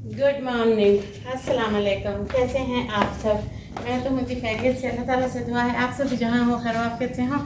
Good morning, अस्सलाम वालेकुम। कैसे हैं आप सब? मैं तो मुझे खैरियत से, अल्लाह ताला से दुआ है आप सब जहाँ हो खैर आफियत से हो,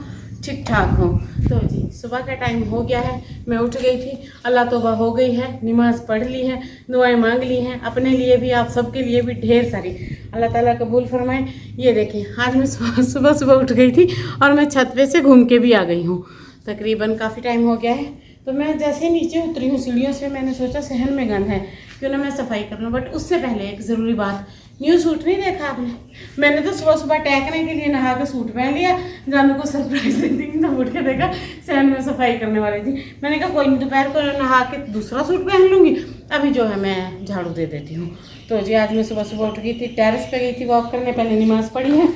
ठीक ठाक हो। तो जी सुबह का टाइम हो गया है, मैं उठ गई थी, अल्लाह तौबा हो गई है, नमाज़ पढ़ ली है, दुआएं मांग ली हैं, अपने लिए भी आप सबके लिए भी ढेर सारी, अल्लाह ताला कबूल फरमाए। ये देखें आज मैं सुबह सुबह उठ गई थी और मैं छत पे से घूम के भी आ गई हूँ। तकरीबन काफ़ी टाइम हो गया है, तो मैं जैसे नीचे उतरी हूँ सीढ़ियों से, मैंने सोचा सहन में गंद है, क्यों ना मैं सफाई कर लूँ। बट उससे पहले एक ज़रूरी बात, न्यू सूट नहीं देखा आपने? मैंने तो सुबह सुबह टहकने के लिए नहा के सूट पहन लिया, जानू को सरप्राइज दे दी, तब उठ के देखा सहन में सफाई करने वाली थी। मैंने कहा कोई नहीं, दोपहर को नहा के दूसरा सूट पहन लूँगी, अभी जो है मैं झाड़ू दे देती हूँ। तो जी आज मैं सुबह सुबह उठ गई थी, टेरेस पे गई थी वॉक करने, पहले नमाज़ पढ़ी है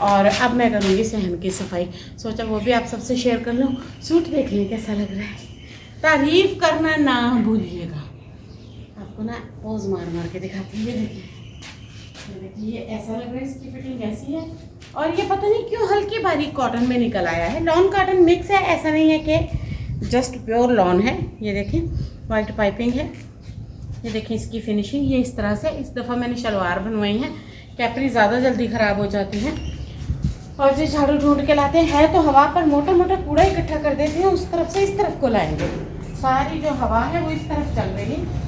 और अब मैं करूँगी सहन की सफाई। सोचा वो भी आप सबसे शेयर कर लूँ। सूट देख लें कैसा लग रहा है, तारीफ करना ना भूलिएगा। आपको ना पोज मार मार के दिखाती हूँ। ये देखिए, ये ऐसा लग रहा है, इसकी फिटिंग ऐसी है और ये पता नहीं क्यों हल्की बारीक कॉटन में निकल आया है। लॉन कॉटन मिक्स है, ऐसा नहीं है कि जस्ट प्योर लॉन है। ये देखिए वाइट पाइपिंग है। ये देखिए इसकी फिनिशिंग ये इस तरह से। इस दफ़ा मैंने शलवार बनवाई है, कैपरी ज़्यादा जल्दी ख़राब हो जाती है और जो झाड़ू ढूंढ के लाते हैं तो हवा पर मोटा मोटा कूड़ा इकट्ठा कर देते हैं, उस तरफ से इस तरफ को लाएंगे। सारी जो हवा है वो इस तरफ चल रही है।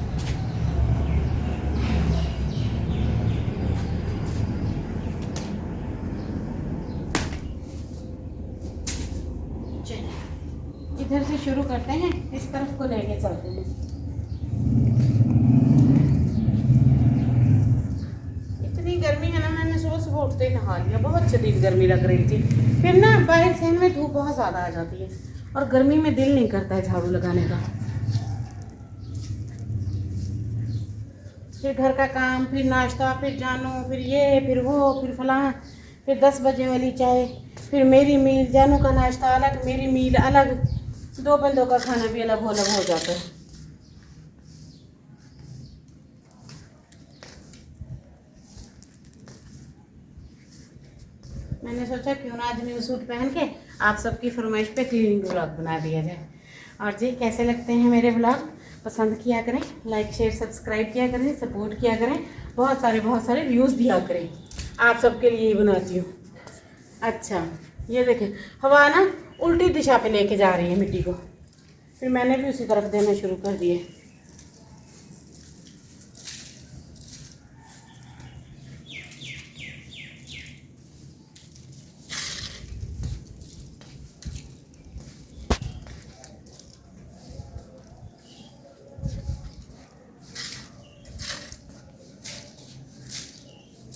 इधर से शुरू करते हैं, इस तरफ को लेके चलते हैं। इतनी गर्मी है ना, मैंने सुबह सुबह उठते ही नहा लिया, बहुत शदीद गर्मी लग रही थी। फिर ना बाहर सहन में धूप बहुत ज़्यादा आ जाती है और गर्मी में दिल नहीं करता है झाड़ू लगाने का। फिर घर का काम, फिर नाश्ता, फिर जानू, फिर ये, फिर वो, फिर फलां, फिर 10 बजे वाली चाय, फिर मेरी मील, जानू का नाश्ता अलग, मेरी मील अलग, दो बंदों का खाना भी अलग हो जाता है। मैंने सोचा क्यों ना आज न्यू सूट पहन के आप सबकी फरमाइश पे क्लीनिंग व्लॉग बना दिया जाए। और जी कैसे लगते हैं मेरे व्लॉग? पसंद किया करें, लाइक शेयर सब्सक्राइब किया करें, सपोर्ट किया करें, बहुत सारे व्यूज़ दिया करें, आप सबके लिए ही बनाती हूँ। अच्छा ये देखें, हवा ना उल्टी दिशा पे लेके जा रही है मिट्टी को, फिर मैंने भी उसी तरफ देना शुरू कर दिए।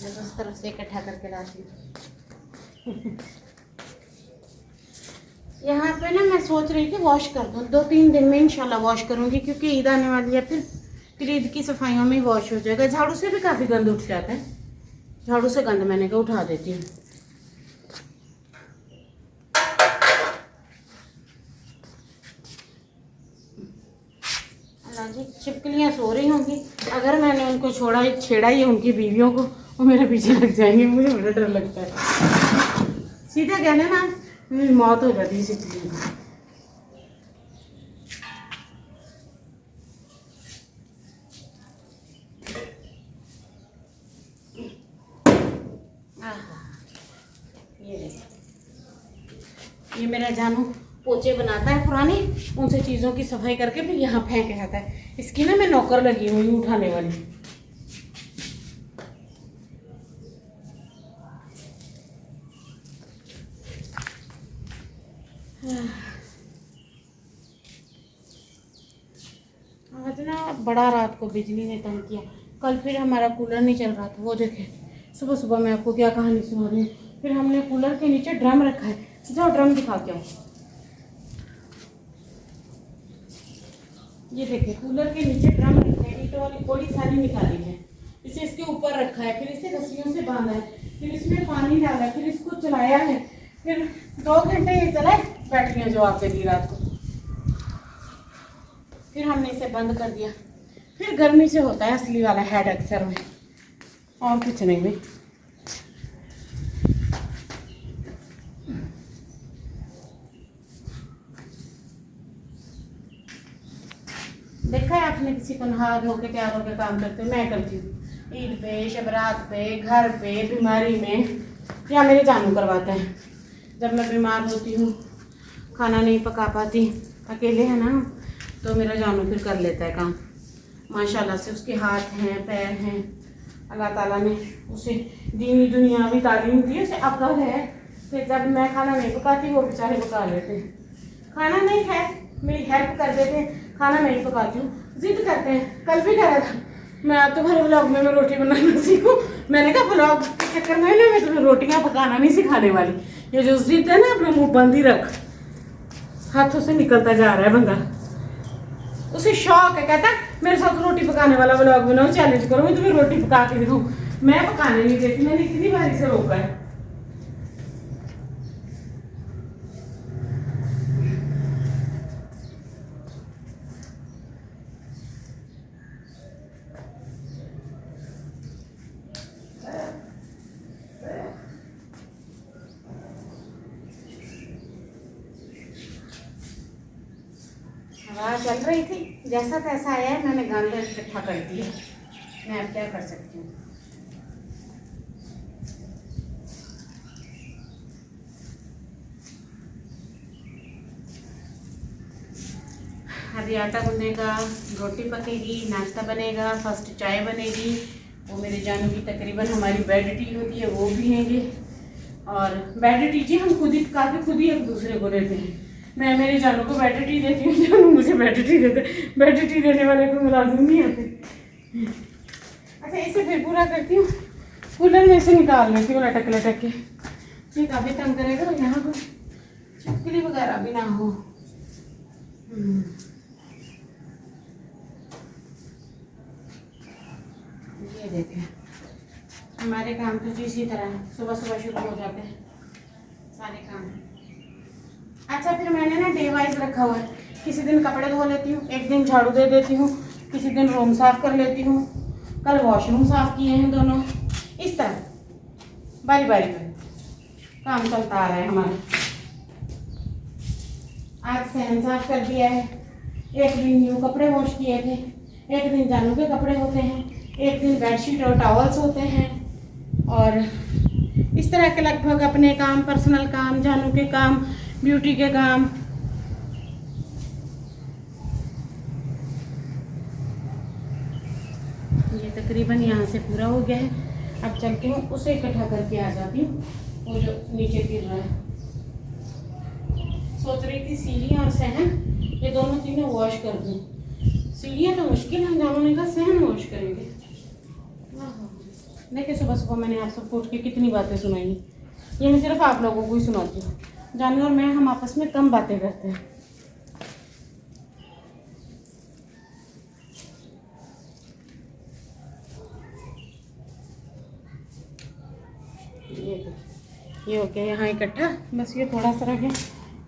मैं तो उस तरफ से इकट्ठा करके लाती हूँ। यहाँ पे ना मैं सोच रही थी वॉश कर दूँ, 2-3 दिन में इंशाल्लाह वॉश करूँगी, क्योंकि ईद आने वाली है। फिर ईद की सफाइयों में ही वॉश हो जाएगा। झाड़ू से भी काफ़ी गंद उठ जाता है, झाड़ू से गंद मैंने कहा उठा देती हूँ। अल्लाह जी, छिपकलियाँ सो रही होंगी, अगर मैंने उनको छेड़ा ही उनकी बीवियों को, वो मेरे पीछे लग जाएंगे, मुझे बड़ा डर लगता है। सीधा कहना ना, मेरी मौत हो जाती है छिपकलियों की। ये मेरा जानू पोचे बनाता है पुराने, उनसे चीज़ों की सफाई करके फिर यहाँ फेंक जाता है। इसकी ना मैं नौकर लगी हुई हूँ उठाने वाली। आज ना बड़ा रात को बिजली ने तंग किया। कल फिर हमारा कूलर नहीं चल रहा था, वो देखे सुबह सुबह मैं आपको क्या कहानी सुना रही हूँ। फिर हमने कूलर के नीचे ड्रम रखा है, जाओ ड्रम दिखा के आओ। ये देखिए कूलर के नीचे ड्रम रखा है, ईंटों वाली थोड़ी सारी निकाली है, इसे इसके ऊपर रखा है, फिर इसे रस्सियों से बांधा है, फिर इसमें पानी डाला है, फिर इसको चलाया है, फिर 2 घंटे ये चला है, बैटरियाँ जवाब देगी रात को। फिर हमने इसे बंद कर दिया। फिर गर्मी से होता है असली वाला हेड अक्सर में, और कुछ नहीं भाई। देखा है आप अपने किसी को नहा धो के तैयार होकर काम करते हैं, मैं करती हूँ। ईद पे, शबरात पे, घर पे, बीमारी में, या मेरे जानू करवाता है। जब मैं बीमार होती हूँ, खाना नहीं पका पाती, अकेले है ना, तो मेरा जानू फिर कर लेता है काम। माशाल्लाह से उसके हाथ हैं, पैर हैं, अल्लाह ताला ने उसे दीनी दुनियावी तालीम दी, उसे अक्ल है। फिर जब मैं खाना नहीं पकाती, वो बेचारे पका लेते हैं। खाना नहीं है, मेरी हेल्प कर देते हैं, खाना मैं ही पकाती हूँ। जिद करते हैं, कल भी कह रहा था मैं आज तुम्हारे व्लॉग में मैं रोटी बनाना सीखूं। मैंने कहा व्लॉग के चक्कर में ना मैं तुम्हें रोटियां पकाना नहीं सिखाने वाली। ये जो जिद है ना, अपना मुंह बंद ही रख। हाथों से निकलता जा रहा है बंदा। उसे शौक है, कहता मेरे साथ रोटी पकाने वाला व्लॉग बनाओ, चैलेंज करो, मैं तुम्हें रोटी पका के दिखाऊं। मैं पकाने नहीं देती, मैंने इतनी बार इसे रोका है। हवा चल रही थी, जैसा तैसा आया है, मैंने गंद इकट्ठा कर दिया। मैं अब क्या कर सकती हूँ। अभी आटा गूंदेगा, रोटी पकेगी, नाश्ता बनेगा, फर्स्ट चाय बनेगी। वो मेरे जानू की तकरीबन हमारी बेड टी होती है, वो भी है। और बेड टी जी हम खुद ही पका के खुद ही एक दूसरे को देते हैं। मैं मेरे जानू को बेड टी देती हूँ, जानू मुझे बेड टी देते। बेड टी देने वाले को मुलाजिम नहीं आते। अच्छा, इसे फिर पूरा करती हूँ, कूलर में से निकाल लेती हूँ लटक लटक के। ये काफ़ी तंग करेगा, यहाँ को छिपकली वगैरह भी ना हो। ये देखें, हमारे काम तो जी इसी तरह सुबह सुबह शुरू हो जाते हैं सारे काम। अच्छा, फिर मैंने ना डे वाइज रखा हुआ है। किसी दिन कपड़े धो लेती हूँ, एक दिन झाड़ू दे देती हूँ, किसी दिन रूम साफ कर लेती हूँ, कल वॉशरूम साफ किए हैं दोनों। इस तरह बारी बारी पर काम चलता आ रहा है हमारा। आज सहन साफ कर दिया है, एक दिन न्यू कपड़े वॉश किए थे, एक दिन जानू के कपड़े होते हैं, एक दिन बेडशीट और टॉवल्स होते हैं। और इस तरह के लगभग अपने काम, पर्सनल काम, जानू के काम, ब्यूटी के काम। ये तकरीबन यहाँ से पूरा हो गया है। अब चलती हूँ, उसे इकट्ठा करके आ जाती हूँ, वो जो नीचे गिर रहा है। सोच रही थी सीढ़ियाँ और सहन ये दोनों तीनों वॉश कर दूँ। सीढ़ियाँ तो मुश्किल है, जानू ने कहा सहन वॉश करेंगे। देखिए, सुबह सुबह मैंने आप सबको उठ के कितनी बातें सुनाई। ये मैं सिर्फ आप लोगों को ही सुनाती हूँ। जानू और मैं हम आपस में कम बातें करते हैं। ये हो गया यहाँ इकट्ठा, बस ये थोड़ा सा रह गया,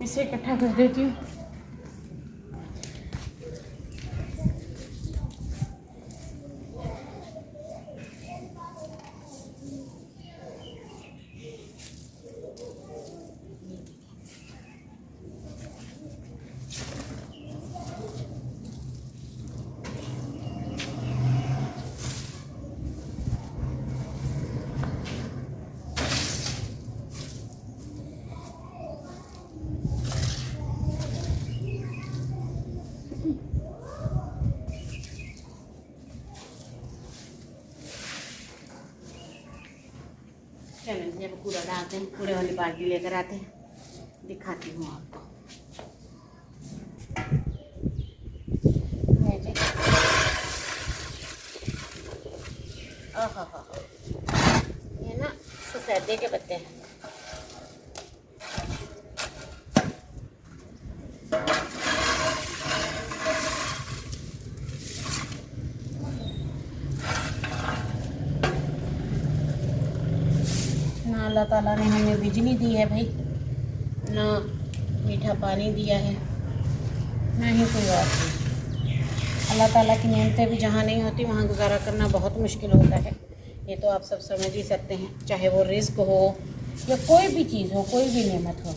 इसे इकट्ठा कर देती हूँ। चलें, जब कूड़ा डालते हैं, कूड़े वाली बाल्टी लेकर आते हैं, दिखाती हूँ आपको। ये ना सफेदे के पत्ते हैं। ना अल्लाह ताला ने हमें बिजली दी है भाई, ना मीठा पानी दिया है, ना ही कोई बात नहीं। अल्लाह ताला की नेमतें भी जहाँ नहीं होती वहाँ गुजारा करना बहुत मुश्किल होता है। ये तो आप सब समझ ही सकते हैं, चाहे वो रिस्क हो या कोई भी चीज़ हो, कोई भी नेमत हो।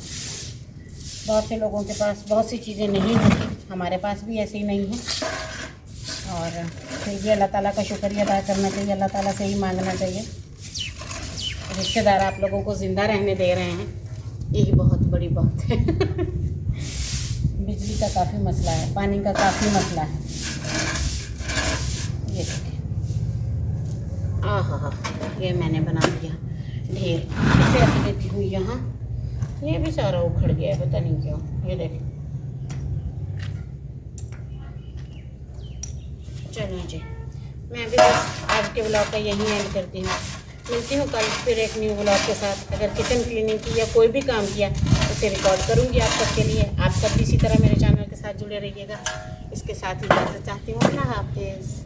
बहुत से लोगों के पास बहुत सी चीज़ें नहीं होती, हमारे पास भी ऐसे ही नहीं है। और फिर भी अल्लाह ताला का शुक्रिया अदा करना चाहिए, अल्लाह ताला से ही मांगना चाहिए। रिश्तेदार आप लोगों को ज़िंदा रहने दे रहे हैं, यही बहुत बड़ी बात है। बिजली का काफ़ी मसला है, पानी का काफ़ी मसला है। ये देखिए, आहा, ये मैंने बना दिया ढेर। इसे रख देती हूँ यहाँ। ये भी सारा उखड़ गया है, पता नहीं क्यों। ये देखिए, चलो जी, मैं भी बस आज के ब्लॉग का यही एंड करती हूँ। मिलती हूँ कल फिर एक न्यू ब्लॉग के साथ। अगर किचन क्लीनिंग की या कोई भी काम किया तो उसे रिकॉर्ड करूँगी आप सबके लिए। आप सब भी इसी तरह मेरे चैनल के साथ जुड़े रहिएगा। इसके साथ ही इजाज़त चाहती हूँ। अल्लाह हाफिज़।